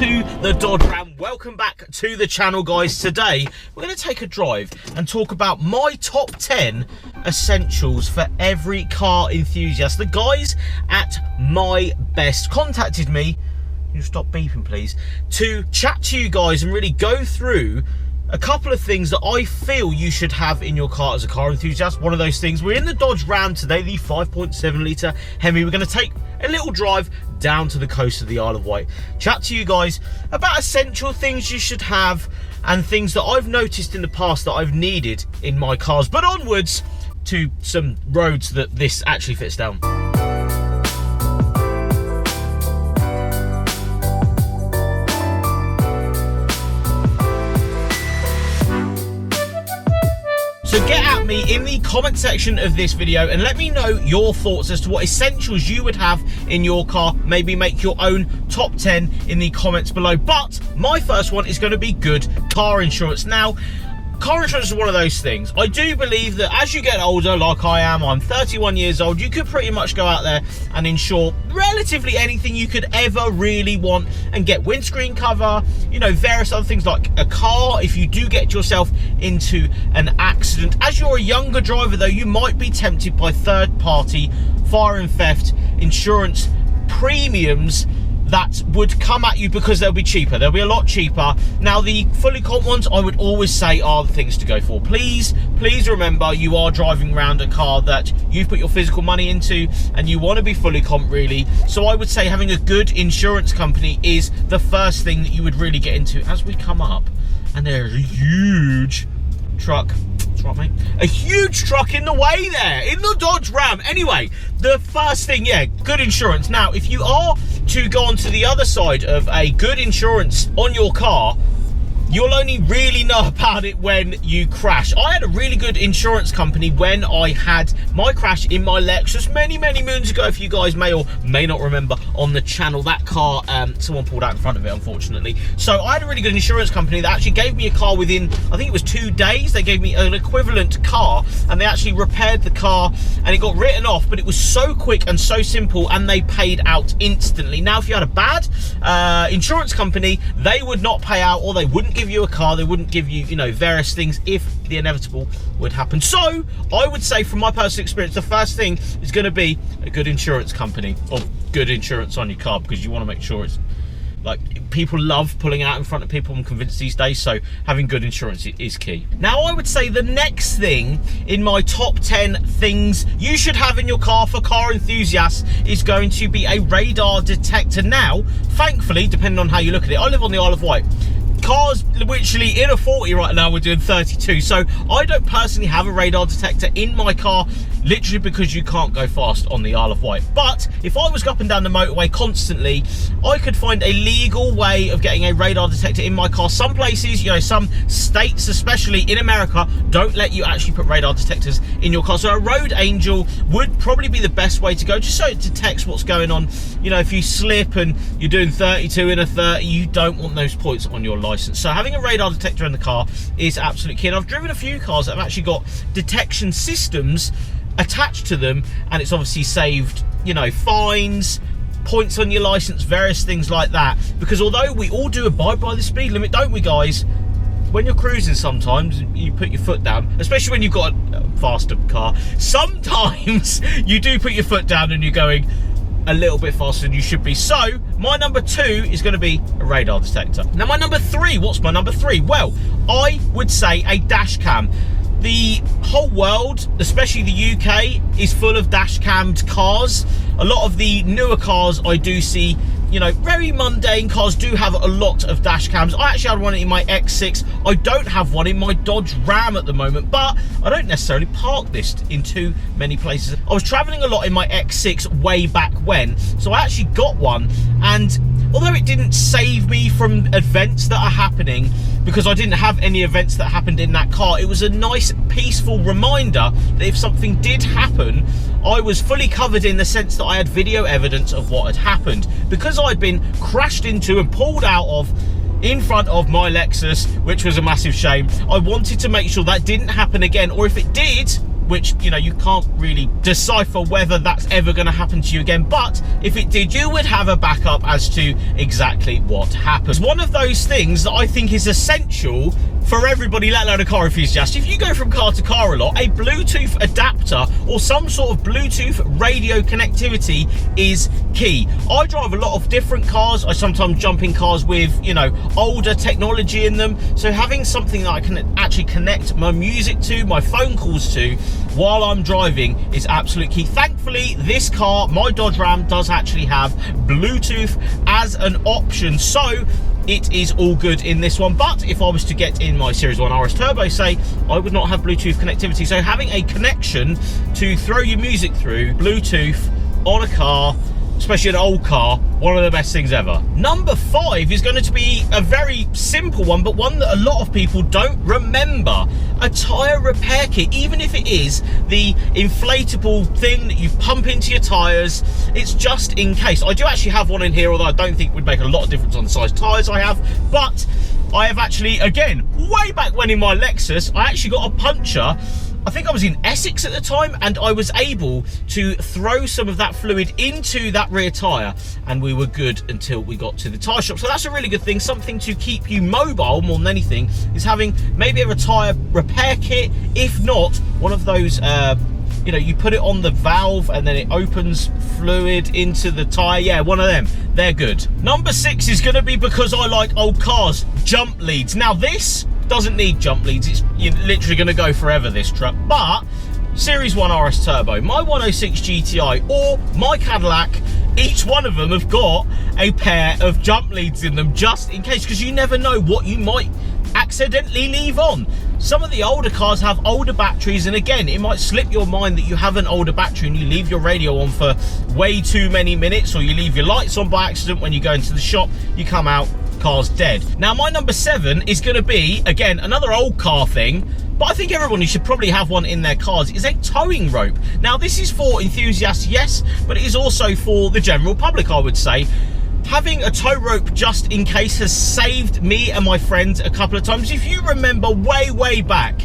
to the Dodge Ram. Welcome back to the channel, guys. Today we're going to take a drive and talk about my top 10 essentials for every car enthusiast. The guys at mybest contacted me, you stop beeping please, to chat to you guys and really go through a couple of things that I feel you should have in your car as a car enthusiast. One of those things, we're in the Dodge Ram today, the 5.7 litre Hemi. We're going to take a little drive down to the coast of the Isle of Wight. Chat to you guys about essential things you should have and things that I've noticed in the past that I've needed in my cars. But onwards to some roads that this actually fits down. So get at me in the comment section of this video and let me know your thoughts as to what essentials you would have in your car. Maybe make your own top 10 in the comments below. But my first one is going to be good car insurance. Now, car insurance is one of those things. I do believe that as you get older, like I am, I'm 31 years old, you could pretty much go out there and insure relatively anything you could ever really want and get windscreen cover, you know, various other things like a car if you do get yourself into an accident. As you're a younger driver though, you might be tempted by third-party fire and theft insurance premiums that would come at you because they'll be cheaper. They'll be a lot cheaper. Now, the fully comp ones, I would always say, are the things to go for. Please remember, you are driving around a car that you've put your physical money into and you want to be fully comp, really. So I would say having a good insurance company is the first thing that you would really get into. As we come up, and there's a huge truck. That's right, mate. A huge truck in the way there, in the Dodge Ram. Anyway, the first thing, yeah, good insurance. Now, if you are to go on to the other side of a good insurance on your car, you'll only really know about it when you crash. I had a really good insurance company when I had my crash in my Lexus many moons ago. If you guys may or may not remember on the channel, that car, someone pulled out in front of it, unfortunately. So I had a really good insurance company that actually gave me a car within, I think it was 2 days. They gave me an equivalent car and they actually repaired the car and it got written off, but it was so quick and so simple and they paid out instantly. Now, if you had a bad insurance company, they would not pay out, or they wouldn't give you a car, they wouldn't give you, you know, various things if the inevitable would happen. So I would say, from my personal experience, the first thing is going to be a good insurance company, or good insurance on your car, because you want to make sure it's like, people love pulling out in front of people, I'm convinced, these days. So having good insurance is key. Now, I would say the next thing in my top 10 things you should have in your car for car enthusiasts is going to be a radar detector. Now, thankfully, depending on how you look at it, I live on the Isle of Wight. Cars literally in a 40 right now, we're doing 32, so I don't personally have a radar detector in my car, literally because you can't go fast on the Isle of Wight. But if I was up and down the motorway constantly, I could find a legal way of getting a radar detector in my car. Some places, you know, some states, especially in America, don't let you actually put radar detectors in your car. So a road angel would probably be the best way to go, just so it detects what's going on. You know, if you slip and you're doing 32 in a 30, you don't want those points on your license. So having a radar detector in the car is absolutely key. And I've driven a few cars that have actually got detection systems attached to them, and it's obviously saved, you know, fines, points on your license, various things like that. Because although we all do abide by the speed limit, don't we, guys? When you're cruising, sometimes you put your foot down, especially when you've got a faster car. Sometimes you do put your foot down and you're going a little bit faster than you should be. So my number 2 is going to be a radar detector. Now, my number 3, what's my number 3? Well, I would say a dash cam. The whole world, especially the UK, is full of dash cammed cars. A lot of the newer cars I do see, you know, very mundane cars do have a lot of dash cams. I actually had one in my X6. I don't have one in my Dodge Ram at the moment, but I don't necessarily park this in too many places. I was traveling a lot in my X6 way back when, so I actually got one, and although it didn't save me from events that are happening, because I didn't have any events that happened in that car, it was a nice peaceful reminder that if something did happen, I was fully covered in the sense that I had video evidence of what had happened. Because I'd been crashed into and pulled out of in front of my Lexus, which was a massive shame, I wanted to make sure that didn't happen again, or if it did, which, you know, you can't really decipher whether that's ever going to happen to you again. But if it did, you would have a backup as to exactly what happens. One of those things that I think is essential for everybody, let alone a car enthusiast. If you go from car to car a lot, a Bluetooth adapter or some sort of Bluetooth radio connectivity is key. I drive a lot of different cars. I sometimes jump in cars with, you know, older technology in them. So having something that I can actually connect my music to, my phone calls to, while I'm driving is absolute key. Thankfully, this car, my Dodge Ram, does actually have Bluetooth as an option. So it is all good in this one. But if I was to get in my Series 1 RS Turbo, say, I would not have Bluetooth connectivity. So having a connection to throw your music through, Bluetooth on a car, especially an old car, one of the best things ever. Number 5 is going to be a very simple one, but one that a lot of people don't remember. A tyre repair kit. Even if it is the inflatable thing that you pump into your tyres, it's just in case. I do actually have one in here, although I don't think it would make a lot of difference on the size tyres I have. But I have actually, again, way back when in my Lexus, I actually got a puncture. I think I was in Essex at the time, and I was able to throw some of that fluid into that rear tyre, and we were good until we got to the tyre shop. So that's a really good thing. Something to keep you mobile more than anything is having maybe a tyre repair kit. If not, one of those, you know, you put it on the valve and then it opens fluid into the tyre. Yeah, one of them. They're good. Number 6 is going to be, because I like old cars, jump leads. Now this doesn't need jump leads. You're literally going to go forever, this truck. But Series 1 RS Turbo, my 106 GTI, or my Cadillac, each one of them have got a pair of jump leads in them, just in case, because you never know what you might accidentally leave on. Some of the older cars have older batteries, and again, it might slip your mind that you have an older battery and you leave your radio on for way too many minutes, or you leave your lights on by accident when you go into the shop, you come out, car's dead. Now my number 7 is going to be, again, another old car thing, but I think everyone should probably have one in their cars, is a towing rope. Now this is for enthusiasts, yes, but it is also for the general public, I would say. Having a tow rope just in case has saved me and my friends a couple of times. If you remember way back,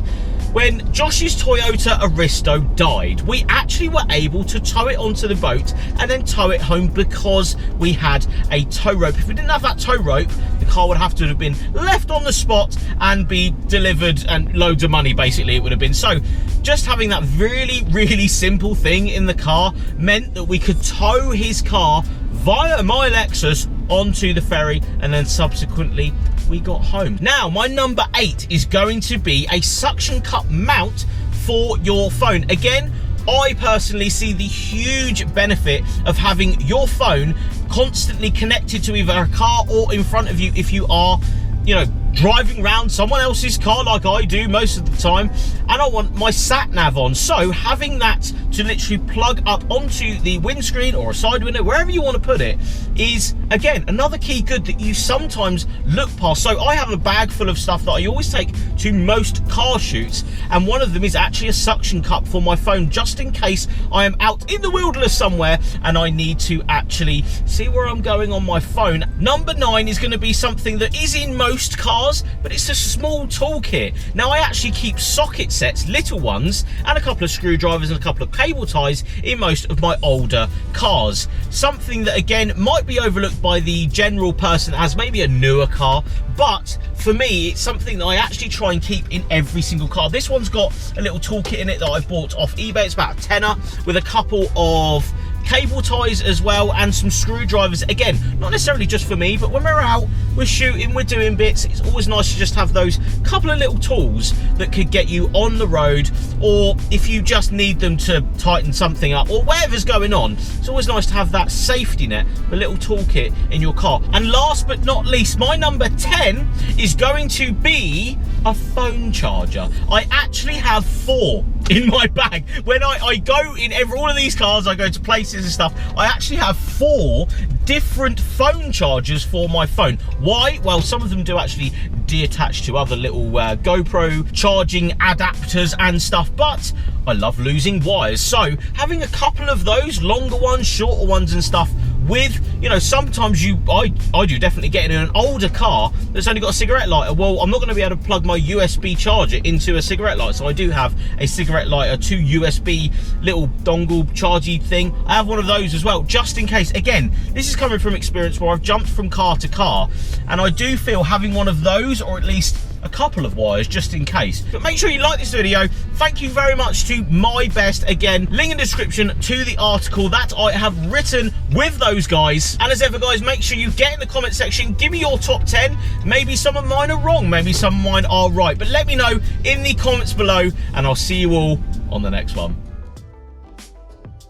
when Josh's Toyota Aristo died, we actually were able to tow it onto the boat and then tow it home because we had a tow rope. If we didn't have that tow rope, the car would have to have been left on the spot and be delivered, and loads of money basically it would have been. So just having that really simple thing in the car meant that we could tow his car via my Lexus onto the ferry, and then subsequently we got home. Now my number 8 is going to be a suction cup mount for your phone. Again, I personally see the huge benefit of having your phone constantly connected to either a car or in front of you if you are, you know, driving around someone else's car like I do most of the time, and I want my sat nav on. So having that to literally plug up onto the windscreen or a side window, wherever you want to put it, is again another key good that you sometimes look past. So I have a bag full of stuff that I always take to most car shoots, and one of them is actually a suction cup for my phone, just in case I am out in the wilderness somewhere and I need to actually see where I'm going on my phone. Number 9 is going to be something that is in most cars, but it's a small toolkit. Now I actually keep socket sets, little ones, and a couple of screwdrivers and a couple of cable ties in most of my older cars. Something that again might be overlooked by the general person that has maybe a newer car, but for me it's something that I actually try and keep in every single car. This one's got a little toolkit in it that I've bought off eBay. It's about a tenner, with a couple of cable ties as well and some screwdrivers. Again, not necessarily just for me, but when we're out, we're shooting, we're doing bits, it's always nice to just have those couple of little tools that could get you on the road, or if you just need them to tighten something up or whatever's going on, it's always nice to have that safety net, a little toolkit in your car. And last but not least, my number 10 is going to be a phone charger. I actually have 4 in my bag. When I go in all of these cars, I go to places and stuff, I actually have 4 different phone chargers for my phone. Why? Well, some of them do actually detach to other little GoPro charging adapters and stuff, but I love losing wires, so having a couple of those, longer ones, shorter ones and stuff, with, you know, sometimes I do definitely get in an older car that's only got a cigarette lighter. Well, I'm not going to be able to plug my USB charger into a cigarette lighter, so I do have a cigarette lighter to USB little dongle chargy thing. I have one of those as well, just in case. Again, this is coming from experience where I've jumped from car to car, and I do feel having one of those, or at least a couple of wires, just in case. But make sure you like this video. Thank you very much to mybest. Again, link in the description to the article that I have written with those guys. And as ever, guys, make sure you get in the comment section, give me your top 10. Maybe some of mine are wrong, maybe some of mine are right, but let me know in the comments below, and I'll see you all on the next one.